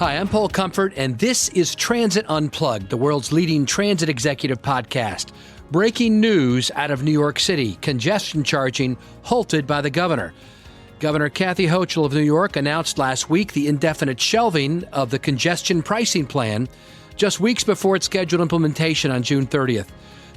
Hi, I'm Paul Comfort, and this is Transit Unplugged, the world's leading transit executive podcast. Breaking news out of New York City: congestion charging halted by the governor. Governor Kathy Hochul of New York announced last week the indefinite shelving of the congestion pricing plan just weeks before its scheduled implementation on June 30th.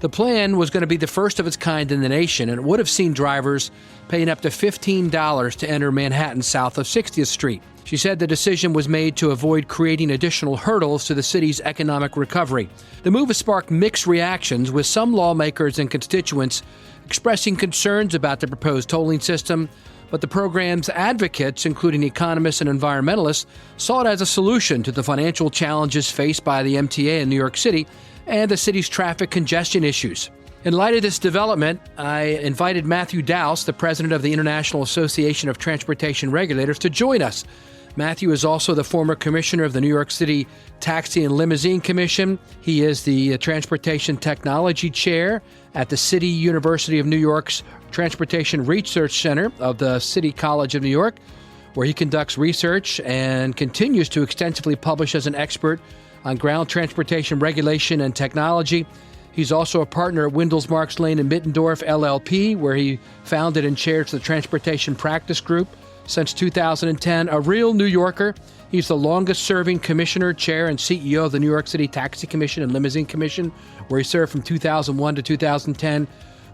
The plan was going to be the first of its kind in the nation, and it would have seen drivers paying up to $15 to enter Manhattan south of 60th Street. She said the decision was made to avoid creating additional hurdles to the city's economic recovery. The move has sparked mixed reactions, with some lawmakers and constituents expressing concerns about the proposed tolling system, but the program's advocates, including economists and environmentalists, saw it as a solution to the financial challenges faced by the MTA in New York City and the city's traffic congestion issues. In light of this development, I invited Matthew Daus, the president of the International Association of Transportation Regulators, to join us. Matthew is also the former commissioner of the New York City Taxi and Limousine Commission. He is the Transportation Technology Chair at the City University of New York's Transportation Research Center of the City College of New York, where he conducts research and continues to extensively publish as an expert on ground transportation regulation and technology. He's also a partner at Windles, Marks, Lane & Mittendorf, LLP, where he founded and chairs the Transportation Practice Group since 2010. A real New Yorker, he's the longest-serving commissioner, chair, and CEO of the New York City Taxi Commission and Limousine Commission, where he served from 2001 to 2010.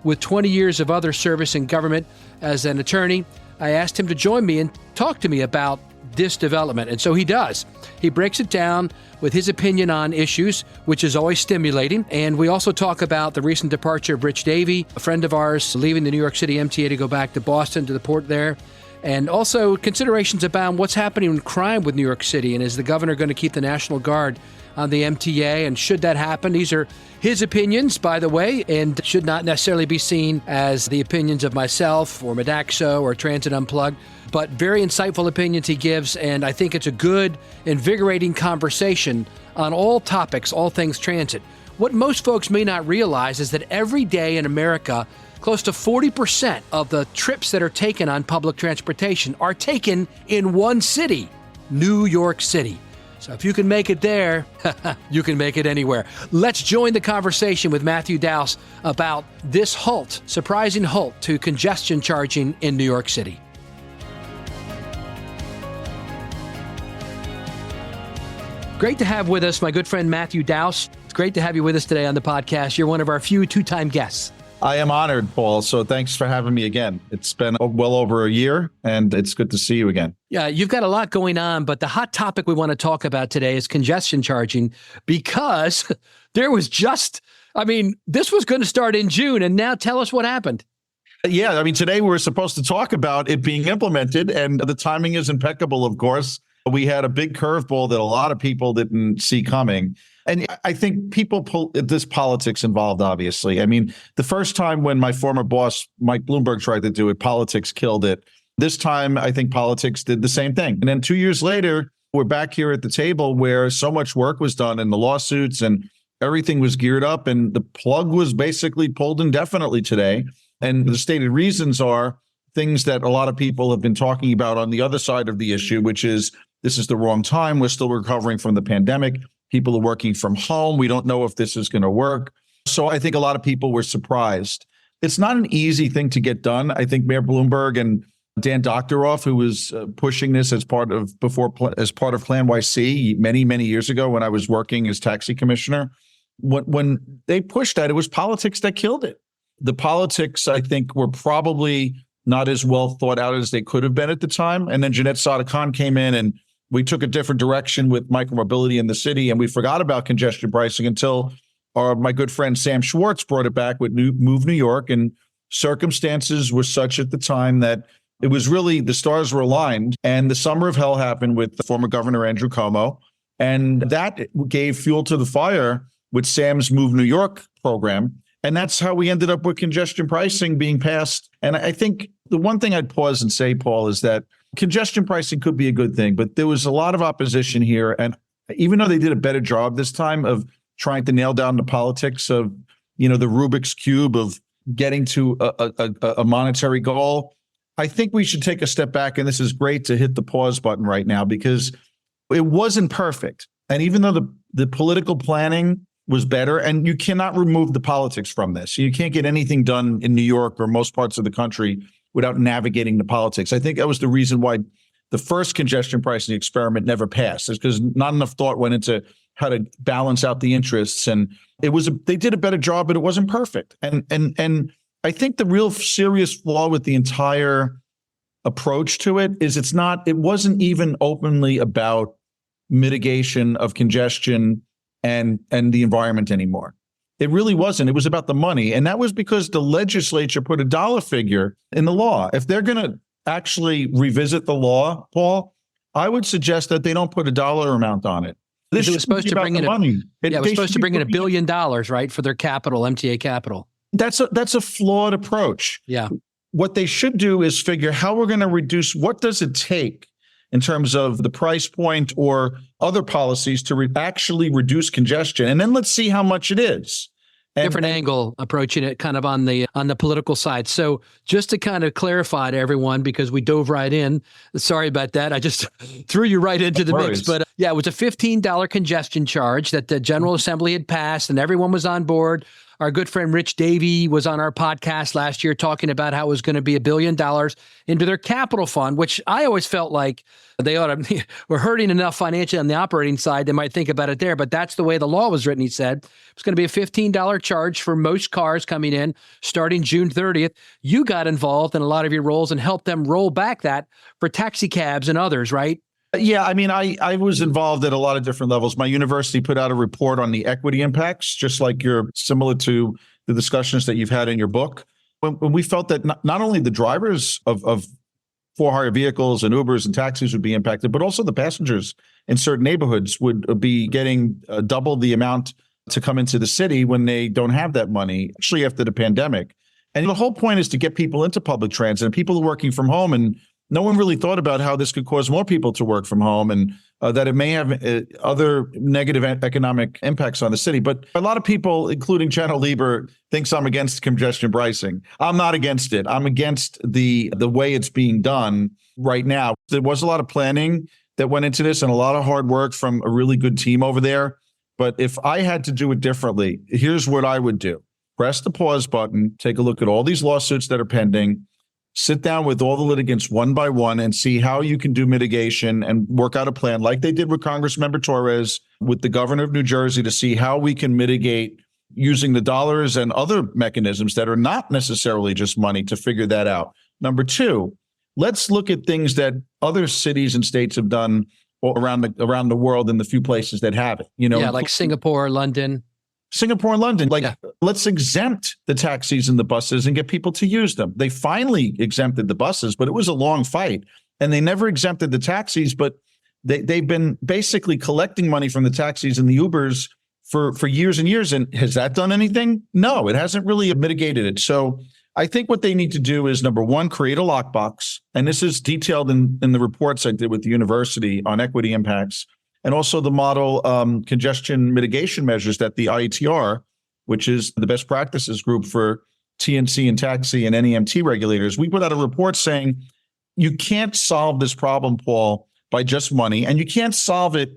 With 20 years of other service in government as an attorney, I asked him to join me and talk to me about this development, and so he does. He breaks it down with his opinion on issues, which is always stimulating. And we also talk about the recent departure of Rich Davey, a friend of ours, leaving the New York City MTA to go back to Boston, to the port there. And also considerations about what's happening in crime with New York City, and is the governor going to keep the National Guard on the MTA, and should that happen? These are his opinions, by the way, and should not necessarily be seen as the opinions of myself or Modaxo or Transit Unplugged, but very insightful opinions he gives, and I think it's a good, invigorating conversation on all topics, all things transit. What most folks may not realize is that every day in America, close to 40% of the trips that are taken on public transportation are taken in one city, New York City. So if you can make it there, you can make it anywhere. Let's join the conversation with Matthew Daus about this halt, surprising halt to congestion charging in New York City. Great to have with us my good friend Matthew Daus. It's great to have you with us today on the podcast. You're one of our few two-time guests. I am honored, Paul. So thanks for having me again. It's been well over a year, and it's good to see you again. Yeah, you've got a lot going on, but the hot topic we want to talk about today is congestion charging, because there was this was going to start in June, and now tell us what happened. Yeah, today we were supposed to talk about it being implemented, and the timing is impeccable, of course. We had a big curveball that a lot of people didn't see coming. And I think there's politics involved, obviously. The first time when my former boss, Mike Bloomberg, tried to do it, politics killed it. This time, I think politics did the same thing. And then 2 years later, we're back here at the table where so much work was done and the lawsuits and everything was geared up, and the plug was basically pulled indefinitely today. And the stated reasons are things that a lot of people have been talking about on the other side of the issue, which is this is the wrong time. We're still recovering from the pandemic. People are working from home. We don't know if this is going to work. So I think a lot of people were surprised. It's not an easy thing to get done. I think Mayor Bloomberg and Dan Doctoroff, who was pushing this as part of Plan YC many, many years ago when I was working as taxi commissioner, when they pushed that, it was politics that killed it. The politics, I think, were probably not as well thought out as they could have been at the time. And then Jeanette Sada-Khan came in, and we took a different direction with micromobility in the city, and we forgot about congestion pricing until my good friend Sam Schwartz brought it back with Move New York, and circumstances were such at the time that it was really, the stars were aligned, and the summer of hell happened with the former Governor Andrew Cuomo, and that gave fuel to the fire with Sam's Move New York program. And that's how we ended up with congestion pricing being passed. And I think the one thing I'd pause and say, Paul, is that congestion pricing could be a good thing, but there was a lot of opposition here. And even though they did a better job this time of trying to nail down the politics of, the Rubik's Cube of getting to a monetary goal, I think we should take a step back. And this is great to hit the pause button right now, because It wasn't perfect. And even though the political planning was better, and you cannot remove the politics from this. You can't get anything done in New York or most parts of the country without navigating the politics. I think that was the reason why the first congestion pricing experiment never passed, is because not enough thought went into how to balance out the interests. And they did a better job, but it wasn't perfect. And I think the real serious flaw with the entire approach to it is it wasn't even openly about mitigation of congestion and the environment anymore. It really wasn't. It was about the money. And that was because the legislature put a dollar figure in the law. If they're going to actually revisit the law, Paul, I would suggest that they don't put a dollar amount on it. It was supposed to bring in $1 billion, right, for their capital, MTA capital. That's a flawed approach. Yeah. What they should do is figure how we're going to reduce, what does it take in terms of the price point or other policies to actually reduce congestion. And then let's see how much it is. Different angle approaching it kind of on the political side. So just to kind of clarify to everyone, because we dove right in, sorry about that. I just threw you right into the mix. But yeah, it was a $15 congestion charge that the General Assembly had passed and everyone was on board. Our good friend Rich Davey was on our podcast last year talking about how it was going to be $1 billion into their capital fund, which I always felt like they ought to, were hurting enough financially on the operating side. They might think about it there, but that's the way the law was written. He said it's going to be a $15 charge for most cars coming in starting June 30th. You got involved in a lot of your roles and helped them roll back that for taxi cabs and others, right? Yeah, I mean, I was involved at a lot of different levels. My university put out a report on the equity impacts, just like you're similar to the discussions that you've had in your book. When we felt that not only the drivers of for-hire vehicles and Ubers and taxis would be impacted, but also the passengers in certain neighborhoods would be getting double the amount to come into the city when they don't have that money, actually after the pandemic. And the whole point is to get people into public transit and people are working from home, and no one really thought about how this could cause more people to work from home and that it may have other negative economic impacts on the city. But a lot of people, including Channel Lieber, thinks I'm against congestion pricing. I'm not against it. I'm against the way it's being done right now. There was a lot of planning that went into this and a lot of hard work from a really good team over there. But if I had to do it differently, here's what I would do. Press the pause button, take a look at all these lawsuits that are pending, sit down with all the litigants one by one and see how you can do mitigation and work out a plan like they did with Congressmember Torres, with the governor of New Jersey, to see how we can mitigate using the dollars and other mechanisms that are not necessarily just money to figure that out. Number two, let's look at things that other cities and states have done around the world in the few places that have it. Like Singapore, London. Let's exempt the taxis and the buses and get people to use them. They finally exempted the buses, but it was a long fight. And they never exempted the taxis, but they've been basically collecting money from the taxis and the Ubers for years and years. And has that done anything? No, it hasn't really mitigated it. So I think what they need to do is, number one, create a lockbox. And this is detailed in the reports I did with the university on equity impacts. And also the model congestion mitigation measures that the IETR, which is the best practices group for TNC and taxi and NEMT regulators, we put out a report saying you can't solve this problem, Paul, by just money, and you can't solve it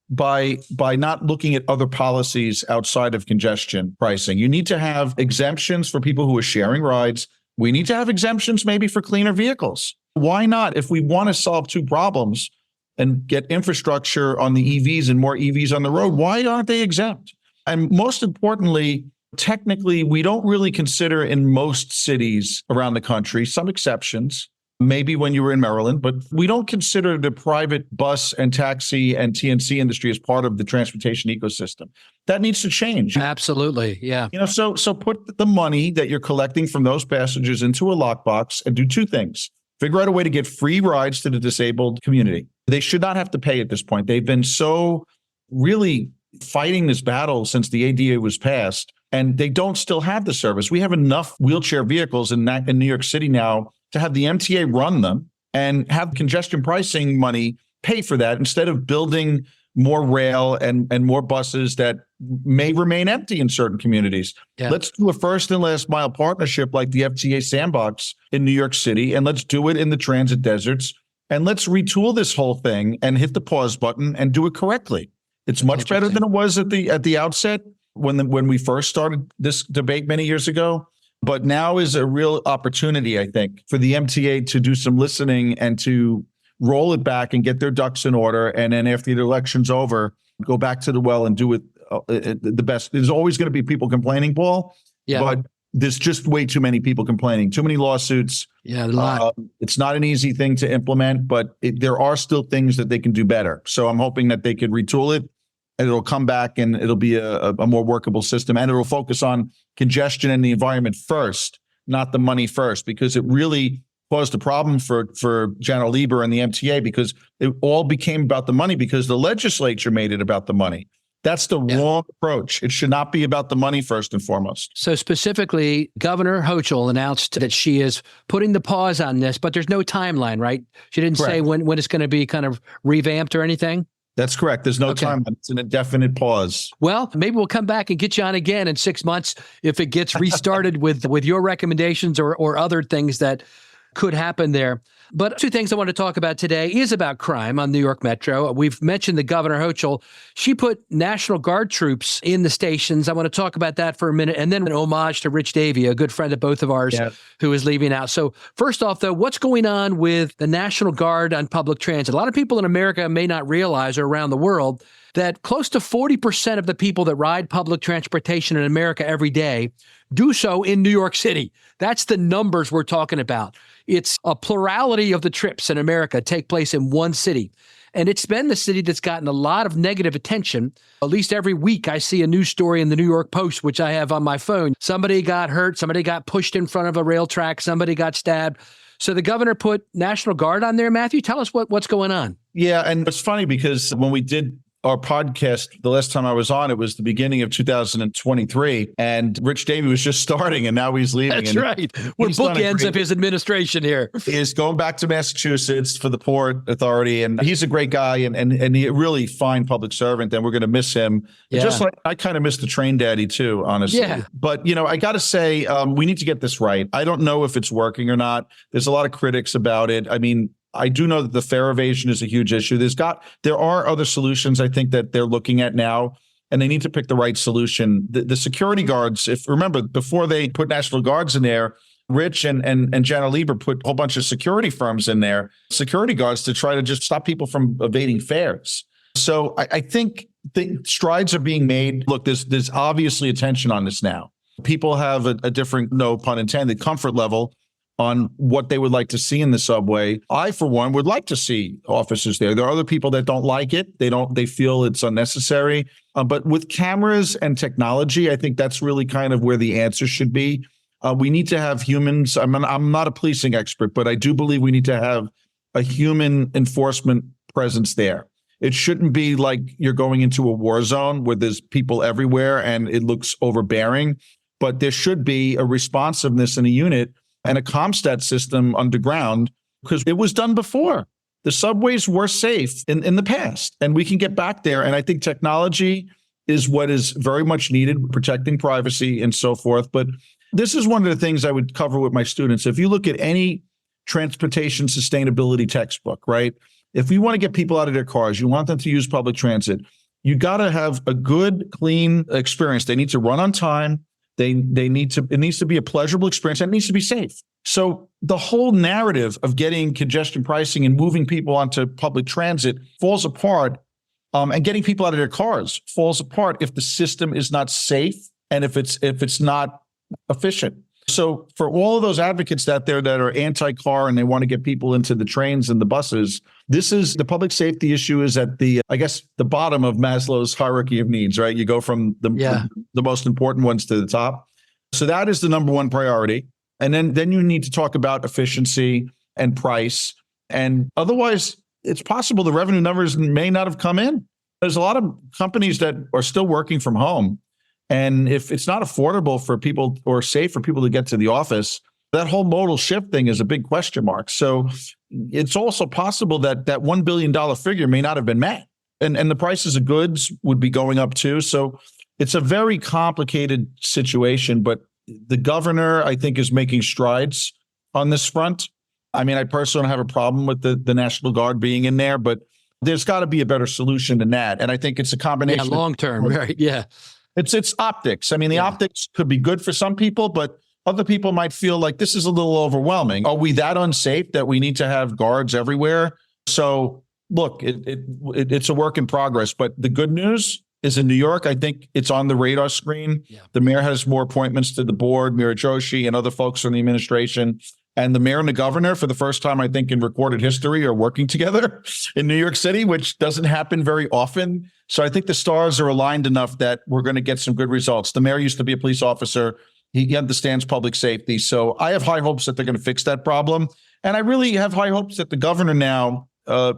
by not looking at other policies outside of congestion pricing. You need to have exemptions for people who are sharing rides. We need to have exemptions maybe for cleaner vehicles. Why not? If we want to solve two problems and get infrastructure on the EVs and more EVs on the road, why aren't they exempt? And most importantly, technically, we don't really consider in most cities around the country, some exceptions, maybe when you were in Maryland, but we don't consider the private bus and taxi and TNC industry as part of the transportation ecosystem. That needs to change. Absolutely, yeah. So put the money that you're collecting from those passengers into a lockbox and do two things. Figure out a way to get free rides to the disabled community. They should not have to pay at this point. They've been so really fighting this battle since the ADA was passed, and they don't still have the service. We have enough wheelchair vehicles in New York City now to have the MTA run them and have congestion pricing money pay for that instead of building more rail and more buses that may remain empty in certain communities. Yeah. Let's do a first and last mile partnership like the FTA Sandbox in New York City, and let's do it in the transit deserts and let's retool this whole thing and hit the pause button and do it correctly. It's much better than it was at the outset when we first started this debate many years ago. But now is a real opportunity, I think, for the MTA to do some listening and to roll it back and get their ducks in order. And then after the election's over, go back to the well and do it the best. There's always going to be people complaining, Paul. Yeah. But there's just way too many people complaining, too many lawsuits. Yeah, a lot. It's not an easy thing to implement, but there are still things that they can do better. So I'm hoping that they could retool it and it'll come back and it'll be a more workable system. And it'll focus on congestion and the environment first, not the money first, because it really caused a problem for General Lieber and the MTA because it all became about the money because the legislature made it about the money. That's the wrong approach. It should not be about the money first and foremost. So specifically, Governor Hochul announced that she is putting the pause on this, but there's no timeline, right? She didn't say when it's going to be kind of revamped or anything? That's correct. There's no time. It's an indefinite pause. Well, maybe we'll come back and get you on again in 6 months if it gets restarted with your recommendations or other things that could happen there. But two things I want to talk about today is about crime on New York Metro. We've mentioned the Governor Hochul. She put National Guard troops in the stations. I want to talk about that for a minute. And then an homage to Rich Davey, a good friend of both of ours who is leaving out. So first off, though, what's going on with the National Guard on public transit? A lot of people in America may not realize or around the world that close to 40% of the people that ride public transportation in America every day do so in New York City. That's the numbers we're talking about. It's a plurality of the trips in America take place in one city. And it's been the city that's gotten a lot of negative attention. At least every week I see a news story in the New York Post, which I have on my phone. Somebody got hurt, somebody got pushed in front of a rail track, somebody got stabbed. So the governor put National Guard on there. Matthew, tell us what's going on. Yeah, and it's funny because when we did our podcast, the last time I was on, it was the beginning of 2023, and Rich Davey was just starting, and now he's leaving. That's right. We're bookends of his administration here. He's going back to Massachusetts for the Port Authority, and he's a great guy and he really fine public servant, and we're going to miss him. Yeah. Just like I kind of miss the train daddy too, honestly. Yeah. But, I got to say, we need to get this right. I don't know if it's working or not. There's a lot of critics about it. I mean, I do know that the fare evasion is a huge issue. There are other solutions I think that they're looking at now, and they need to pick the right solution. The security guards, remember, before they put National Guards in there, Rich and General Lieber put a whole bunch of security firms in there, security guards to try to just stop people from evading fares. So I think the strides are being made. Look, there's obviously attention on this now. People have a different, no pun intended, comfort level on what they would like to see in the subway. I, for one, would like to see officers there. There are other people that don't like it. They feel it's unnecessary. But with cameras and technology, I think that's really kind of where the answer should be. We need to have humans. I'm not a policing expert, but I do believe we need to have a human enforcement presence there. It shouldn't be like you're going into a war zone where there's people everywhere and it looks overbearing, but there should be a responsiveness in a unit and a CommStat system underground, because it was done before. The subways were safe in the past, and we can get back there. And I think technology is what is very much needed, protecting privacy and so forth. But this is one of the things I would cover with my students. If you look at any transportation sustainability textbook, right? If you want to get people out of their cars, you want them to use public transit, you got to have a good, clean experience. They need to run on time. It needs to be a pleasurable experience, and it needs to be safe. So the whole narrative of getting congestion pricing and moving people onto public transit falls apart, and getting people out of their cars falls apart if the system is not safe and if it's not efficient. So for all of those advocates out there that are anti-car and they want to get people into the trains and the buses, this is the public safety issue is at the bottom of Maslow's hierarchy of needs, right? You go from the most important ones to the top. So that is the number one priority. And then you need to talk about efficiency and price. And otherwise, it's possible the revenue numbers may not have come in. There's a lot of companies that are still working from home. And if it's not affordable for people or safe for people to get to the office, that whole modal shift thing is a big question mark. So it's also possible that that $1 billion figure may not have been met. And the prices of goods would be going up too. So it's a very complicated situation. But the governor, I think, is making strides on this front. I mean, I personally don't have a problem with the National Guard being in there, but there's got to be a better solution than that. And I think it's a combination. Yeah, long term, right? Yeah. It's optics. I mean, the optics could be good for some people, but other people might feel like this is a little overwhelming. Are we that unsafe that we need to have guards everywhere? So look, it's a work in progress. But the good news is in New York, I think it's on the radar screen. Yeah. The mayor has more appointments to the board, Mira Joshi and other folks from the administration. And the mayor and the governor, for the first time, I think, in recorded history, are working together in New York City, which doesn't happen very often. So I think the stars are aligned enough that we're going to get some good results. The mayor used to be a police officer. He understands public safety. So I have high hopes that they're going to fix that problem. And I really have high hopes that the governor now,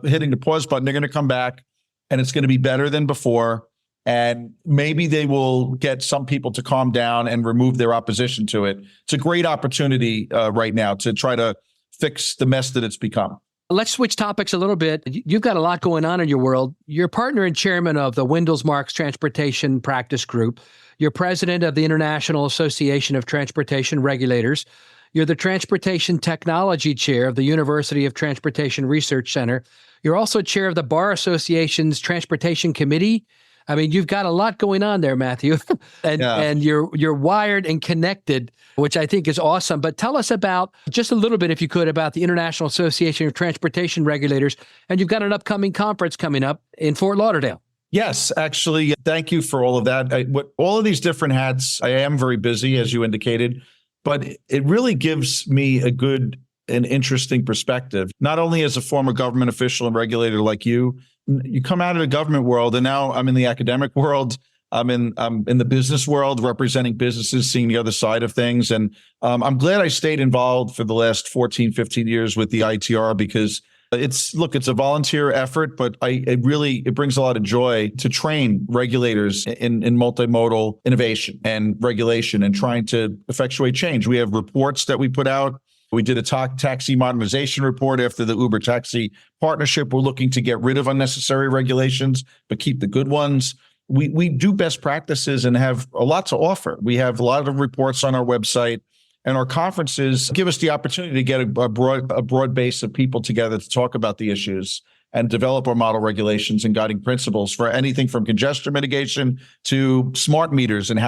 hitting the pause button, they're going to come back and it's going to be better than before. And maybe they will get some people to calm down and remove their opposition to it. It's a great opportunity right now to try to fix the mess that it's become. Let's switch topics a little bit. You've got a lot going on in your world. You're partner and chairman of the Wendell Marks Transportation Practice Group. You're president of the International Association of Transportation Regulators. You're the Transportation Technology Chair of the University of Transportation Research Center. You're also chair of the Bar Association's Transportation Committee. I mean, you've got a lot going on there, Matthew, and you're wired and connected, which I think is awesome. But tell us about, just a little bit, if you could, about the International Association of Transportation Regulators. And you've got an upcoming conference coming up in Fort Lauderdale. Yes, actually, thank you for all of that. All of these different hats, I am very busy, as you indicated, but it really gives me a good and interesting perspective, not only as a former government official and regulator like you come out of the government world, and now I'm in the academic world. I'm in the business world, representing businesses, seeing the other side of things. And I'm glad I stayed involved for the last 14, 15 years with the ITR, because it's a volunteer effort, but it brings a lot of joy to train regulators in multimodal innovation and regulation and trying to effectuate change. We have reports that we put out. We did a taxi modernization report after the Uber taxi partnership. We're looking to get rid of unnecessary regulations, but keep the good ones. We do best practices and have a lot to offer. We have a lot of reports on our website, and our conferences give us the opportunity to get a broad base of people together to talk about the issues and develop our model regulations and guiding principles for anything from congestion mitigation to smart meters and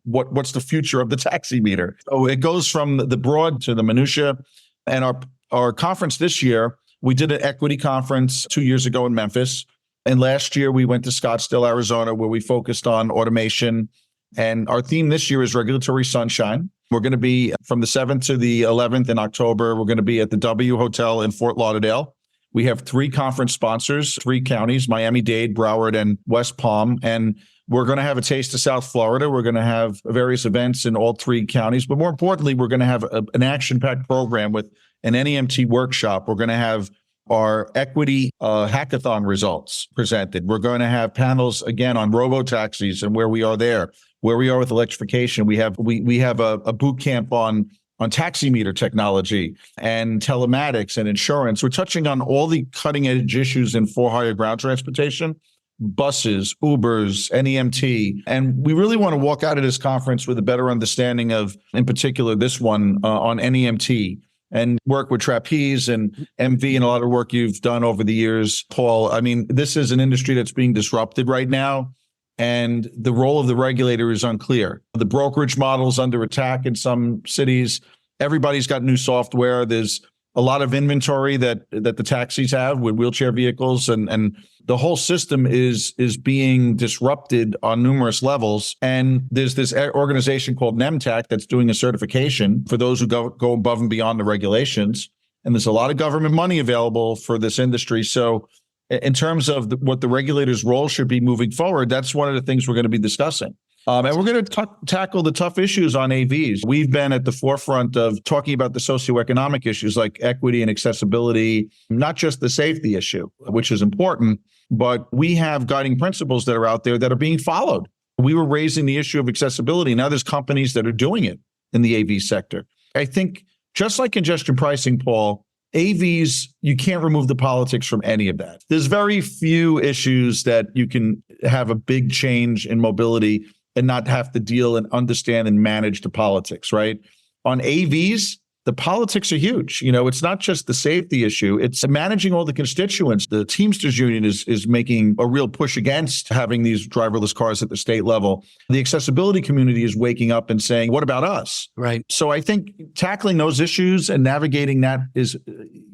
what's the future of the taxi meter. So it goes from the broad to the minutia. And our conference this year, we did an equity conference 2 years ago in Memphis. And last year we went to Scottsdale, Arizona, where we focused on automation. And our theme this year is regulatory sunshine. We're going to be from the 7th to the 11th in October. We're going to be at the W Hotel in Fort Lauderdale. We have 3 conference sponsors, 3 counties, Miami-Dade, Broward, and West Palm. And we're going to have a taste of South Florida. We're going to have various events in all 3 counties. But more importantly, we're going to have an action-packed program with an NEMT workshop. We're going to have our equity hackathon results presented. We're going to have panels, again, on robo-taxis and where we are there, where we are with electrification. We have a boot camp on taxi meter technology and telematics and insurance. We're touching on all the cutting edge issues in for-hire ground transportation, buses, Ubers, NEMT. And we really want to walk out of this conference with a better understanding of, in particular, this one on NEMT, and work with Trapeze and MV and a lot of work you've done over the years, Paul. I mean, this is an industry that's being disrupted right now, and the role of the regulator is unclear. The brokerage model's under attack in some cities. Everybody's got new software. There's a lot of inventory that the taxis have with wheelchair vehicles, and the whole system is being disrupted on numerous levels. And there's this organization called NEMTAC that's doing a certification for those who go above and beyond the regulations. And there's a lot of government money available for this industry. So in terms of what the regulator's role should be moving forward, that's one of the things we're going to be discussing. And we're going to tackle the tough issues on AVs. We've been at the forefront of talking about the socioeconomic issues like equity and accessibility, not just the safety issue, which is important, but we have guiding principles that are out there that are being followed. We were raising the issue of accessibility. Now there's companies that are doing it in the AV sector. I think just like congestion pricing, Paul, AVs, you can't remove the politics from any of that. There's very few issues that you can have a big change in mobility and not have to deal and understand and manage the politics, right? On AVs, the politics are huge. It's not just the safety issue. It's managing all the constituents. The Teamsters Union is making a real push against having these driverless cars at the state level. The accessibility community is waking up and saying, what about us? Right. So I think tackling those issues and navigating that is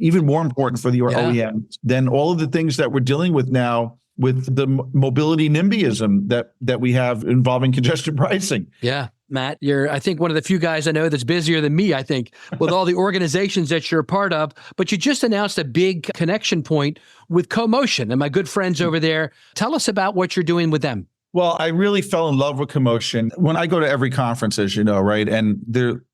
even more important for the OEMs than all of the things that we're dealing with now with the mobility NIMBYism that we have involving congestion pricing. Yeah. Matt, you're, I think, one of the few guys I know that's busier than me, I think, with all the organizations that you're a part of. But you just announced a big connection point with CoMotion and my good friends over there. Tell us about what you're doing with them. Well, I really fell in love with CoMotion. When I go to every conference, as you know, right? And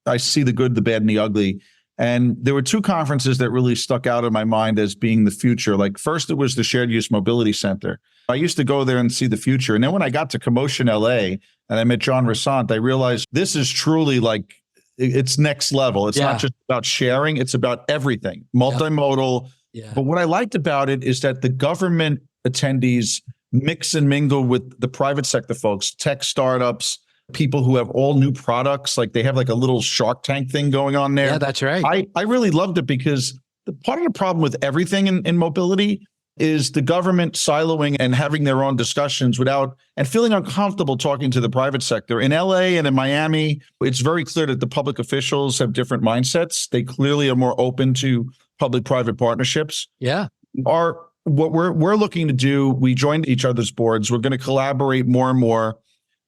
I see the good, the bad, and the ugly. And there were two conferences that really stuck out in my mind as being the future. Like first, it was the Shared Use Mobility Center. I used to go there and see the future. And then when I got to CoMotion LA and I met John Rissant, I realized this is truly like, it's next level. It's not just about sharing, it's about everything, multimodal. Yeah. But what I liked about it is that the government attendees mix and mingle with the private sector folks, tech startups, people who have all new products. Like they have like a little Shark Tank thing going on there. Yeah, that's right. I really loved it because part of the problem with everything in mobility is the government siloing and having their own discussions and feeling uncomfortable talking to the private sector. In LA and in Miami, it's very clear that the public officials have different mindsets. They clearly are more open to public-private partnerships. Yeah. What we're looking to do, we joined each other's boards. We're going to collaborate more and more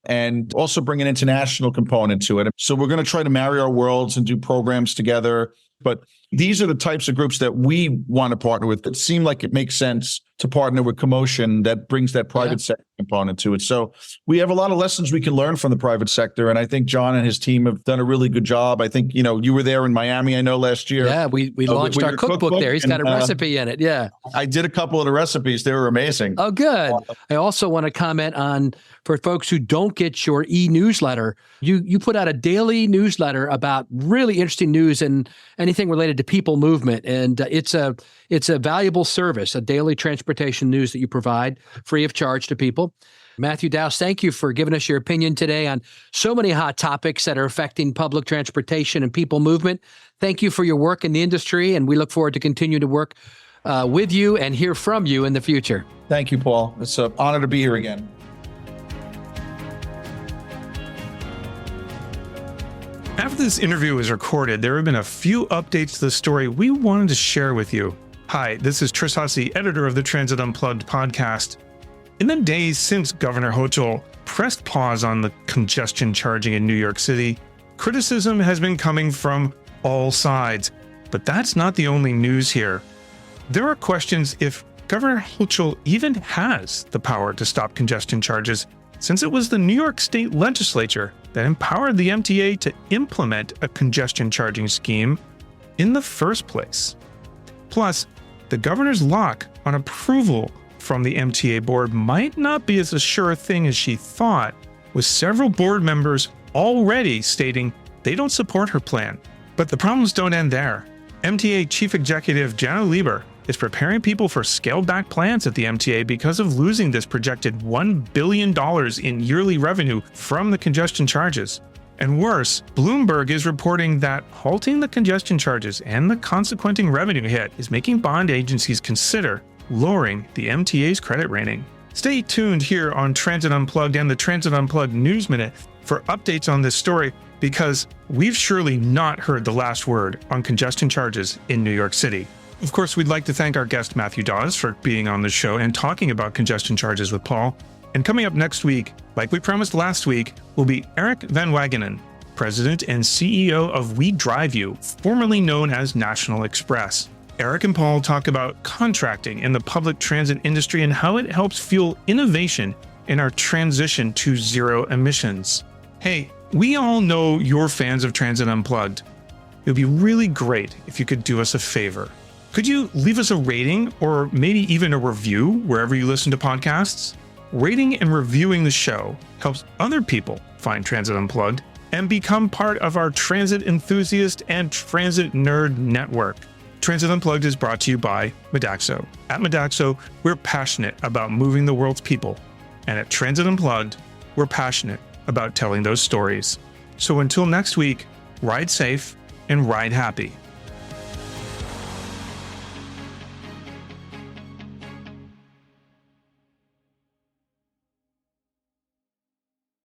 and also bring an international component to it. So we're going to try to marry our worlds and do programs together. But these are the types of groups that we want to partner with. It seemed like it makes sense to partner with CoMotion that brings that private sector component to it. So we have a lot of lessons we can learn from the private sector. And I think John and his team have done a really good job. I think, you were there in Miami, I know, last year. Yeah, we launched our cookbook there. He's got a recipe in it. Yeah. I did a couple of the recipes. They were amazing. Oh, good. I also want to comment on, for folks who don't get your e-newsletter, you put out a daily newsletter about really interesting news and anything related to people movement. And it's a valuable service, a daily transportation news that you provide free of charge to people. Matthew Daus, thank you for giving us your opinion today on so many hot topics that are affecting public transportation and people movement. Thank you for your work in the industry, and we look forward to continue to work with you and hear from you in the future. Thank you, Paul. It's an honor to be here again. After this interview was recorded, there have been a few updates to the story we wanted to share with you. Hi, this is Tris Hussey, editor of the Transit Unplugged podcast. In the days since Governor Hochul pressed pause on the congestion charging in New York City, criticism has been coming from all sides. But that's not the only news here. There are questions if Governor Hochul even has the power to stop congestion charges, since it was the New York State Legislature that empowered the MTA to implement a congestion charging scheme in the first place. Plus, the governor's lock on approval from the MTA board might not be as a sure thing as she thought, with several board members already stating they don't support her plan. But the problems don't end there. MTA Chief Executive Janno Lieber is preparing people for scaled-back plans at the MTA because of losing this projected $1 billion in yearly revenue from the congestion charges. And worse, Bloomberg is reporting that halting the congestion charges and the consequent revenue hit is making bond agencies consider lowering the MTA's credit rating. Stay tuned here on Transit Unplugged and the Transit Unplugged News Minute for updates on this story, because we've surely not heard the last word on congestion charges in New York City. Of course, we'd like to thank our guest Matthew Daus for being on the show and talking about congestion charges with Paul. And coming up next week, like we promised last week, will be Eric Van Wagenen, President and CEO of We Drive You, formerly known as National Express. Eric and Paul talk about contracting in the public transit industry and how it helps fuel innovation in our transition to zero emissions. Hey, we all know you're fans of Transit Unplugged. It would be really great if you could do us a favor. Could you leave us a rating or maybe even a review wherever you listen to podcasts? Rating and reviewing the show helps other people find Transit Unplugged and become part of our transit enthusiast and transit nerd network. Transit Unplugged is brought to you by Modaxo. At Modaxo, we're passionate about moving the world's people. And at Transit Unplugged, we're passionate about telling those stories. So until next week, ride safe, and ride happy.